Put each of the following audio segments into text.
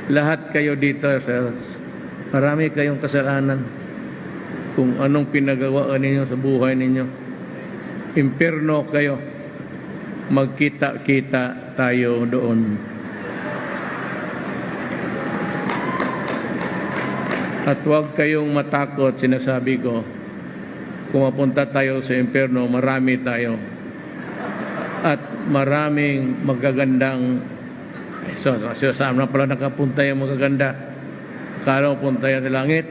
Lahat kayo dito, sir, marami kayong kasalanan kung anong pinagawaan ninyo sa buhay ninyo. Impyerno kayo. Magkita-kita tayo doon. At huwag kayong matakot, sinasabi ko, kung mapunta tayo sa impyerno, marami tayo. At maraming magagandang, saan na pala nakapunta yung magaganda? Kala mo punta yan sa langit.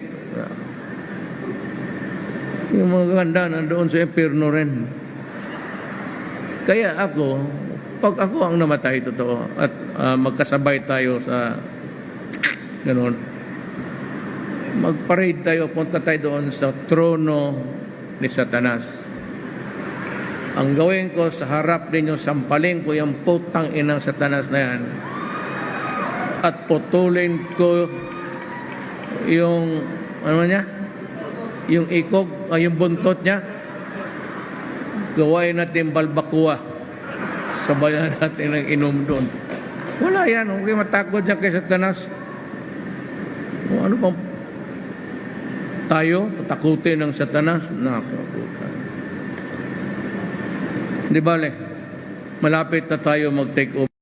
Yung magaganda nandoon sa impyerno rin. Kaya ako, pag ako ang namatay, totoo, at magkasabay tayo sa gano'n, mag-parade tayo, punta tayo doon sa trono ni Satanas. Ang gawin ko sa harap ninyo, sampalin ko yung putang inang Satanas na yan at putulin ko yung ano niya, yung ikog, yung buntot niya. Gawain natin balbakua, sabayan natin ng inom doon. Wala yan, huwag kayo matakot niya kay Satanas. Ano bang tayo patakutin ng Satanas? Nakakutan. Di bale, malapit na tayo mag-take over.